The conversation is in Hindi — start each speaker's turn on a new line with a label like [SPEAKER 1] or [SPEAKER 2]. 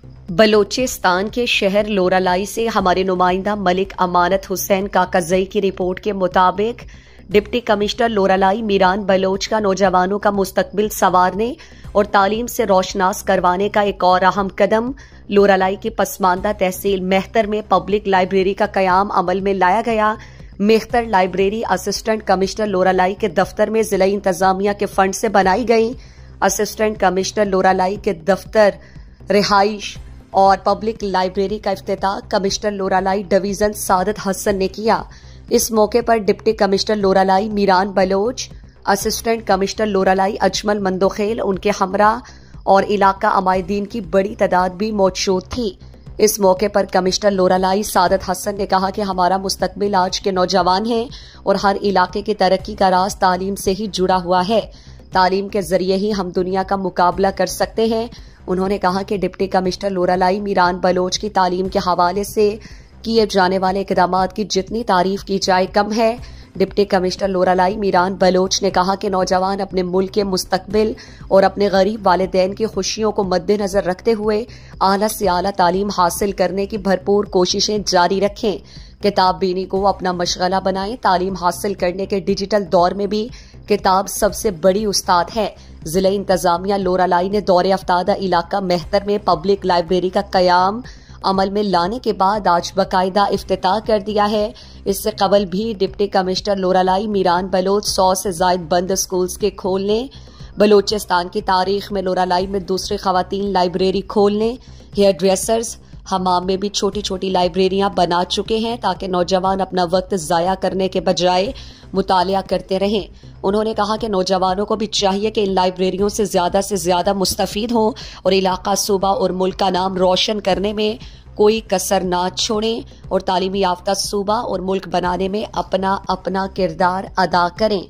[SPEAKER 1] बलोचिस्तान के शहर लोरालाई से हमारे नुमाइंदा मलिक अमानत हुसैन काकज़ई की रिपोर्ट के मुताबिक डिप्टी कमिश्नर लोरालाई मीरान बलोच का नौजवानों का मुस्तकबिल संवारने और तालीम से रोशनास करवाने का एक और अहम कदम लोरालाई की पसमानदा तहसील मेहतर में पब्लिक लाइब्रेरी का कयाम अमल में लाया गया। मेहतर लाइब्रेरी असिस्टेंट कमिश्नर लोरालाई के दफ्तर में जिला इंतजामिया के फंड से बनाई गई। असिस्टेंट कमिश्नर लोरालाई के दफ्तर, रिहाइश और पब्लिक लाइब्रेरी का इफ्तिताह कमिश्नर लोरालाई डिवीजन सादत हसन ने किया। इस मौके पर deputy commissioner Loralai Meeran Baloch, assistant commissioner Loralai Ajmal Mandokhel, उनके हमरा और इलाका अमायदीन की बड़ी तादाद भी मौजूद थी। इस मौके पर कमिश्नर लोरालाई सादत हसन ने कहा कि हमारा मुस्तकबिल आज के नौजवान हैं और हर इलाके की तरक्की का राज तालीम से ही जुड़ा हुआ है। तालीम के जरिए ही हम दुनिया का मुकाबला कर सकते हैं। उन्होंने कहा कि डिप्टी कमिश्नर लोरालाई मीरान बलोच की तालीम के हवाले से किए जाने वाले इक़दामात की जितनी तारीफ की जाए कम है। डिप्टी कमिश्नर लोरालाई मीरान बलोच ने कहा कि नौजवान अपने मुल्क के मुस्तकबिल और अपने गरीब वालिदैन की खुशियों को मद्देनजर रखते हुए आला से आला तालीम हासिल करने की भरपूर कोशिशें जारी रखें। किताब बीनी को अपना मशगला बनाएं। तालीम हासिल करने के डिजिटल दौर में भी किताब सबसे बड़ी उस्ताद है। जिला इंतजामिया लोरालाई ने दौरे अफ्तादा इलाका मेहतर में पब्लिक लाइब्रेरी का कयाम अमल में लाने के बाद आज बाकायदा इफ्तिताह कर दिया है। इससे कबल भी डिप्टी कमिश्नर लोरालाई मीरान बलोच 100 से जायद बंद स्कूल्स के खोलने, बलोचिस्तान की तारीख में लोरालाई में दूसरी खवातीन लाइब्रेरी खोलने, हेयर ड्रेसर्स, हमाम में भी छोटी छोटी लाइब्रेरियां बना चुके हैं ताकि नौजवान अपना वक्त जाया करने के बजाय मुतालिया करते रहें। उन्होंने कहा कि नौजवानों को भी चाहिए कि इन लाइब्रेरियों से ज्यादा मुस्तफीद हों और इलाका, सूबा और मुल्क का नाम रोशन करने में कोई कसर ना छोड़ें और तालीमी याफ्ता सूबा और मुल्क बनाने में अपना अपना किरदार अदा करें।